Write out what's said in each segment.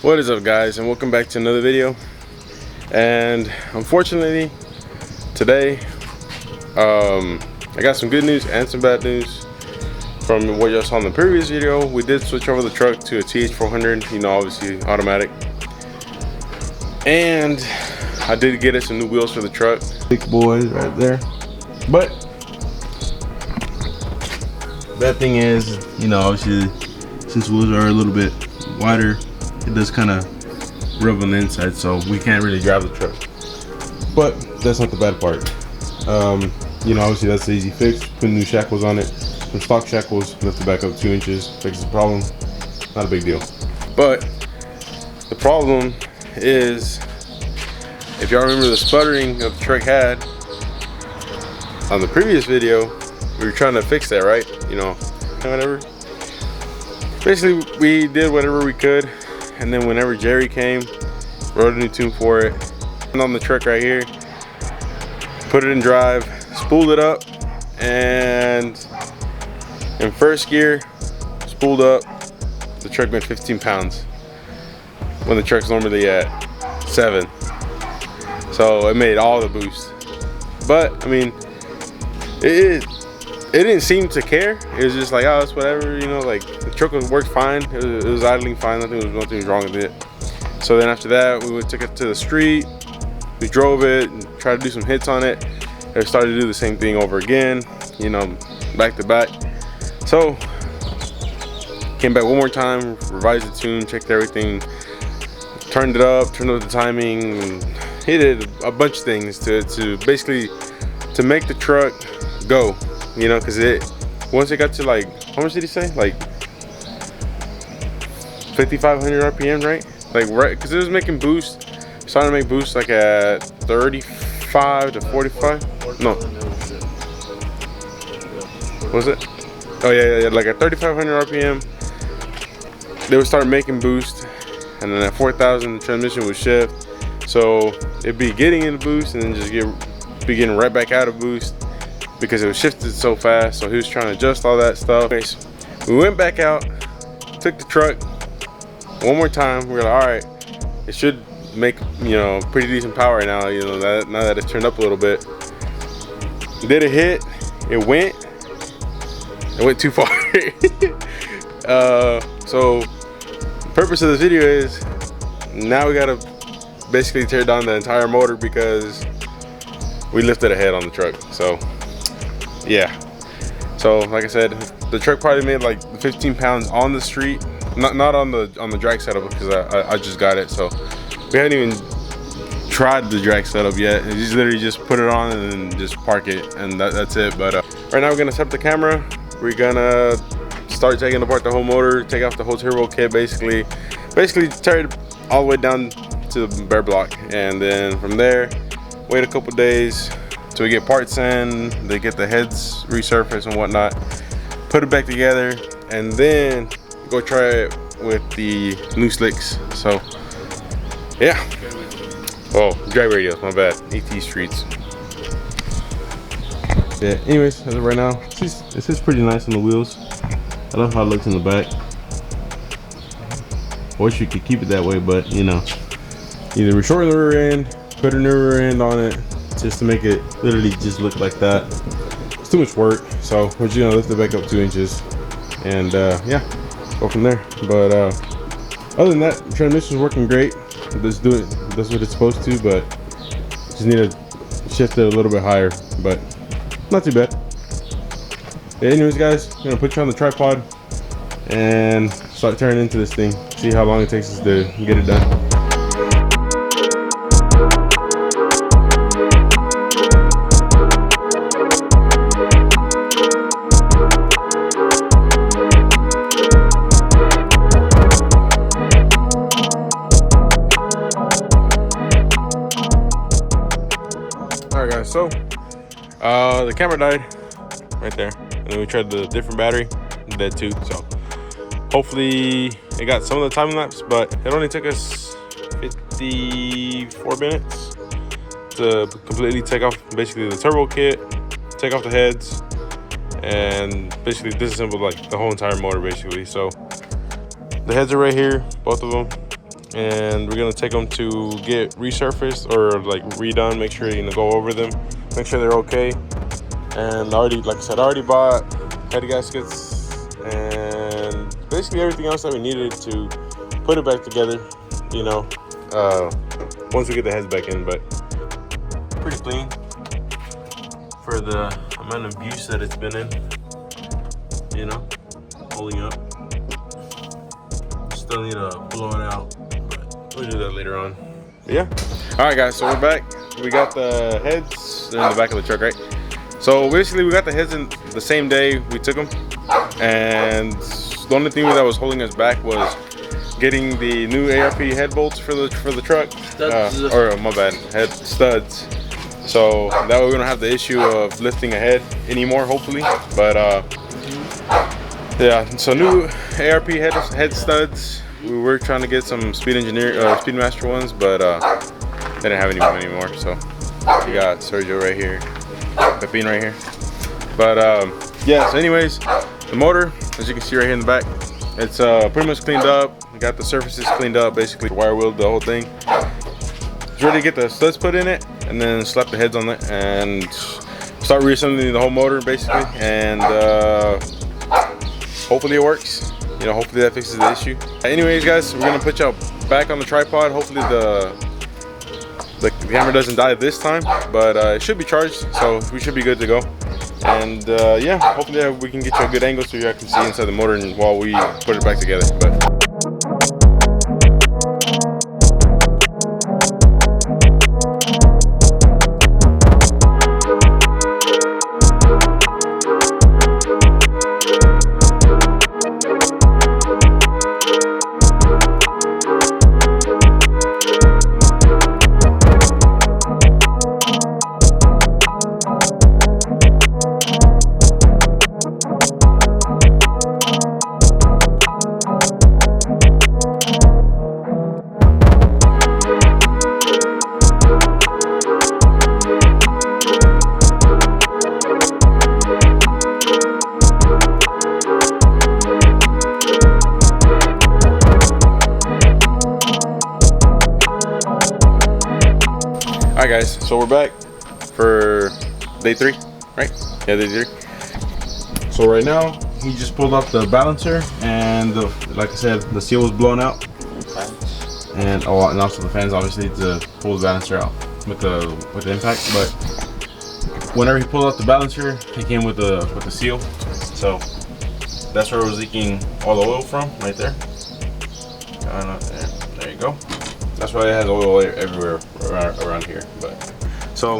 What is up, guys, and welcome back to another video. And unfortunately today I got some good news and some bad news. From what y'all saw in the previous video, we did switch over the truck to a TH400, you know, obviously automatic, and I did get it some new wheels for the truck, big boys right there. But bad thing is, you know, obviously since wheels are a little bit wider, it does kind of rub on the inside, so we can't really drive the truck. But that's not the bad part. You know, obviously that's the easy fix. Put new shackles on it, some stock shackles, lift it back up 2 inches, fixes the problem. Not a big deal. But the problem is, if y'all remember the sputtering that the truck had on the previous video, we were trying to fix that, right? You know, whatever. Basically, we did whatever we could. And then whenever Jerry came, wrote a new tune for it, and on the truck right here, put it in drive, spooled it up, and in first gear, spooled up, the truck went 15 pounds when the truck's normally at 7. So it made all the boost. But I mean, it didn't seem to care. It was just like, oh, it's whatever, you know, like the truck worked fine. It was idling fine. Nothing was wrong with it. So then after that, we took it to the street. We drove it and tried to do some hits on it. It started to do the same thing over again, you know, back to back. So came back one more time, revised the tune, checked everything, turned it up, turned up the timing. He did a bunch of things to basically to make the truck go. You know, because once it got to, like, how much did he say? Like 5,500 RPM, right? Like, right, because it was making boost, starting to make boost like at 35 to 45. No, what was it? Oh yeah, like at 3,500 RPM, they would start making boost, and then at 4,000, the transmission would shift. So it'd be getting in the boost, and then just be getting right back out of boost, because it was shifted so fast. So he was trying to adjust all that stuff. Anyways, we went back out, took the truck one more time. We were like, all right, it should make, you know, pretty decent power now, you know, now that it's turned up a little bit. Did a hit, it went too far. So the purpose of this video is, now we gotta basically tear down the entire motor because we lifted a head on the truck. So yeah, so like I said, the truck probably made like 15 pounds on the street, not on the drag setup, because I just got it, so we haven't even tried the drag setup yet. It's literally just put it on and then just park it, and that's it. But right now we're gonna set up the camera. We're gonna start taking apart the whole motor, take off the whole turbo kit, basically tear it all the way down to the bare block, and then from there wait a couple days till we get parts in, they get the heads resurfaced and whatnot, put it back together, and then go try it with the new slicks. So yeah, oh, drag radios, my bad, AT streets. Yeah, anyways, as of right now, it sits pretty nice on the wheels. I love how it looks in the back. I wish you could keep it that way, but you know, either we shorten the rear end, put a new rear end on it, just to make it literally just look like that. It's too much work, so we're just gonna lift it back up 2 inches, and yeah, go from there. But other than that, the transmission's working great. Just do it, that's what it's supposed to, but just need to shift it a little bit higher, but not too bad. Yeah, anyways, guys, I'm gonna put you on the tripod and start turning into this thing, see how long it takes us to get it done. Alright guys, so the camera died right there, and then we tried the different battery, dead too. So hopefully it got some of the time lapse, but it only took us 54 minutes to completely take off basically the turbo kit, take off the heads, and basically disassemble like the whole entire motor basically. So the heads are right here, both of them. and we're gonna take them to get resurfaced or like redone. Make sure you go over them, make sure they're okay. And like I said, I already bought head gaskets and basically everything else that we needed to put it back together. Once we get the heads back in, but pretty clean for the amount of use that it's been in. Holding up. Still need to blow it out, but we'll do that later on. Yeah. All right, guys. So we're back. We got the heads. They're in the back of the truck, right? So basically, we got the heads in the same day we took them, and the only thing that was holding us back was getting the new ARP head bolts for the truck. Or my bad, head studs. So that way we don't have the issue of lifting a head anymore, hopefully. But yeah, so new ARP head studs. We were trying to get some Speedmaster ones, but they didn't have any anymore. So we got Sergio right here, Pepin right here. But yeah, so anyways, the motor, as you can see right here in the back, it's pretty much cleaned up. We got the surfaces cleaned up, basically wire wheeled the whole thing. It's ready to get the studs put in it, and then slap the heads on it and start reassembling the whole motor basically. And hopefully it works. Hopefully that fixes the issue. Anyways, guys, we're gonna put y'all back on the tripod. Hopefully the camera doesn't die this time, but it should be charged, so we should be good to go. And yeah, hopefully we can get you a good angle so you can see inside the motor while we put it back together. Alright guys, so we're back for day 3, right? Yeah, day 3. So right now, he just pulled up the balancer, and like I said, the seal was blown out. And also the fans, obviously, to pull the balancer out with the impact. But whenever he pulled out the balancer, it came with the seal. So that's where it was leaking all the oil from, right there. There you go. That's why it has oil everywhere around here. But so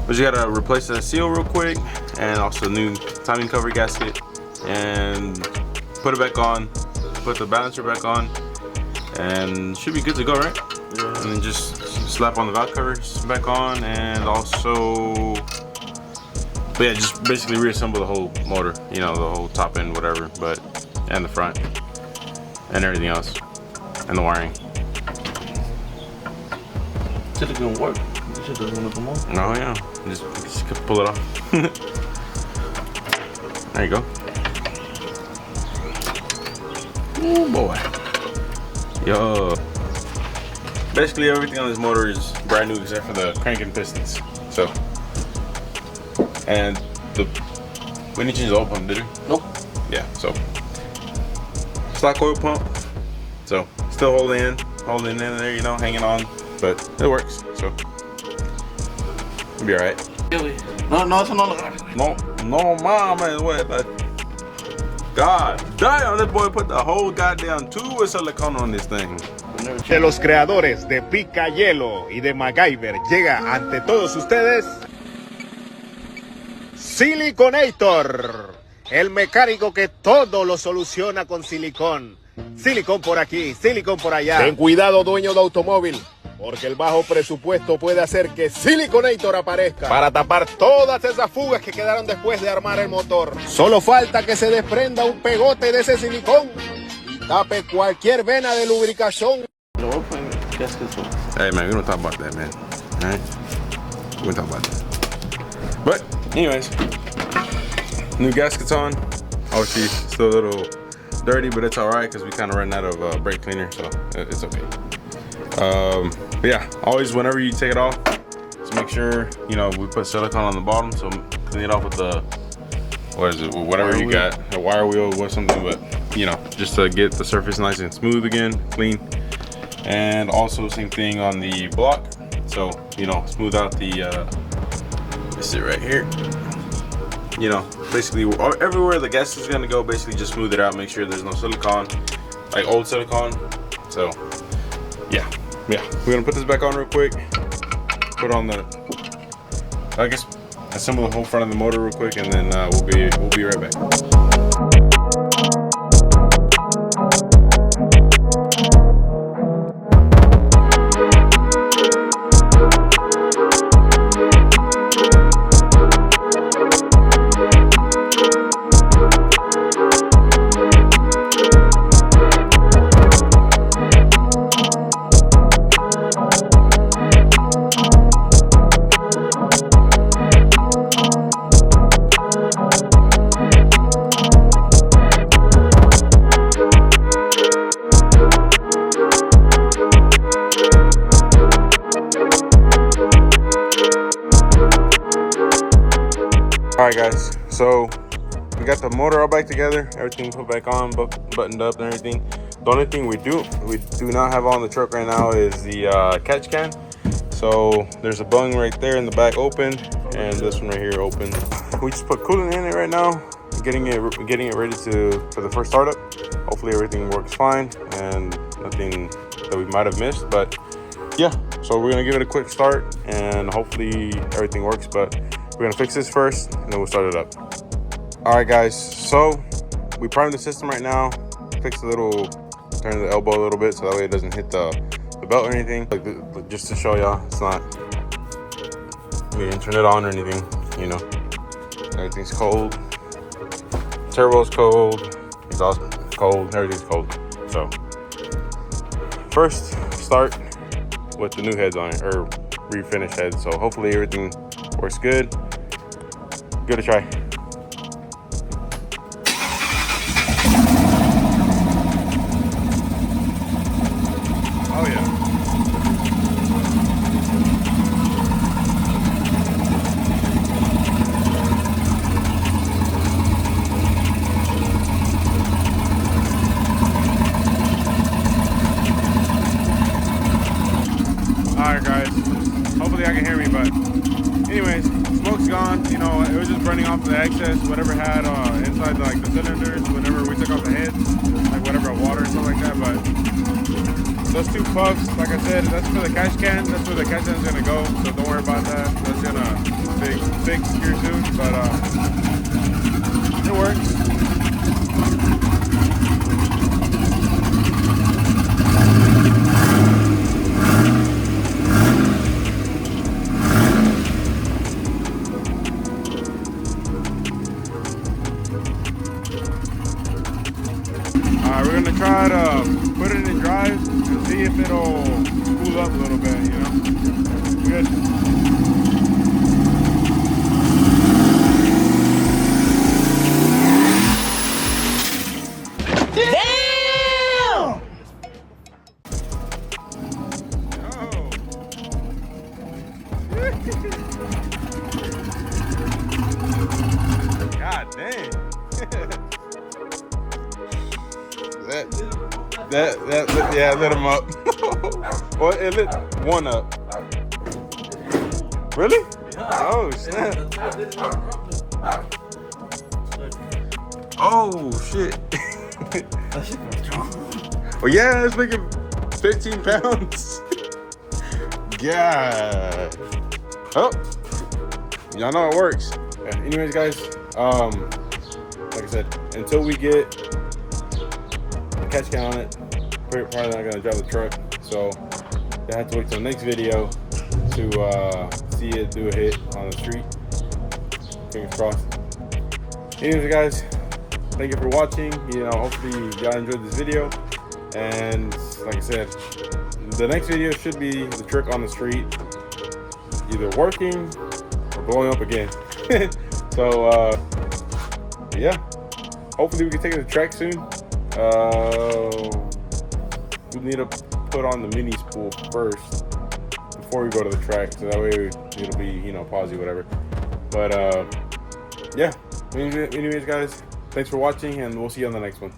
we just gotta replace the seal real quick, and also new timing cover gasket, and put it back on, put the balancer back on, and should be good to go, right? Yeah. And then just slap on the valve covers back on, and also, but yeah, just basically reassemble the whole motor, the whole top end, whatever, and the front, and everything else, and the wiring. It's gonna work. This shit doesn't want to come off. Oh yeah, just pull it off. There you go. Oh boy. Yo. Basically everything on this motor is brand new except for the crank and pistons. So, and we didn't change the oil pump, did we? Nope. Yeah. So, stock oil pump. So still holding in there, hanging on. But it works, so it'll be alright. No, eso no. No, mama, what? God damn, this boy put the whole goddamn tube of silicone on this thing. De los creadores de Pica Hielo y de MacGyver llega ante todos ustedes Siliconator, el mecánico que todo lo soluciona con silicón. Silicón por aquí, silicón por allá. Ten cuidado, dueño de automóvil, porque el bajo presupuesto puede hacer que Siliconator aparezca para tapar todas esas fugas que quedaron después de armar el motor. Solo falta que se desprenda un pegote de ese silicón y tape cualquier vena de lubricación. Hey man, we don't talk about that, man. Alright? We don't talk about that. But anyways, new gaskets on. Obviously still a little dirty, but it's alright because we kind of ran out of brake cleaner, so it's okay. But yeah, always whenever you take it off, just make sure, you know, we put silicone on the bottom, so clean it off with the, what is it, whatever you got, a wire wheel or something, but you know, just to get the surface nice and smooth again, clean. And also same thing on the block, so you know, smooth out the this is right here, you know, basically everywhere the gas is gonna go, basically just smooth it out, make sure there's no silicone, like old silicone. So yeah, we're gonna put this back on real quick, put on the, I guess, assemble the whole front of the motor real quick, and then we'll be right back. Alright guys, so we got the motor all back together, everything put back on, buttoned up and everything. The only thing we do not have on the truck right now is the catch can. So there's a bung right there in the back open, and this one right here open. We just put coolant in it right now, getting it ready for the first startup. Hopefully everything works fine and nothing that we might have missed, but yeah, so we're gonna give it a quick start and hopefully everything works, but we're gonna fix this first and then we'll start it up. All right guys, so we primed the system right now, fix the little, turn the elbow a little bit so that way it doesn't hit the belt or anything. Like just to show y'all, it's not, we didn't turn it on or anything, you know. Everything's cold, turbo's cold, exhaust cold, everything's cold. So first start with the new heads on it, or refinished heads. So hopefully everything works good. Give it a try. Oh yeah. Alright guys, hopefully I can hear me, but anyways, smoke's gone. You know, it was just burning off the excess, whatever had inside like the cylinders, whenever we took off the heads, like whatever water and stuff like that. But those two puffs, like I said, that's for the catch can. That's where the catch can's gonna go, so don't worry about that. That's gonna be fixed here soon, but it works. We're gonna try to put it in drive and see if it'll cool up a little bit, you know? Good. Damn! God dang. That yeah, lit him up. Well, it lit one up. Really? Oh snap. Oh shit. Well, yeah, it's making 15 pounds. God. Oh, y'all know it works. Yeah, anyways, guys, like I said, until we get the catch can on it, we're probably not gonna drive the truck. So I have to wait till the next video to see it do a hit on the street. Fingers crossed. Anyways, guys, thank you for watching. You know, hopefully y'all enjoyed this video. And like I said, the next video should be the truck on the street, either working or blowing up again. So yeah, hopefully we can take it to the track soon. We need to put put on the mini spool first before we go to the track, so that way it'll be, you know, pausey, whatever. But yeah, anyways guys, thanks for watching, and we'll see you on the next one.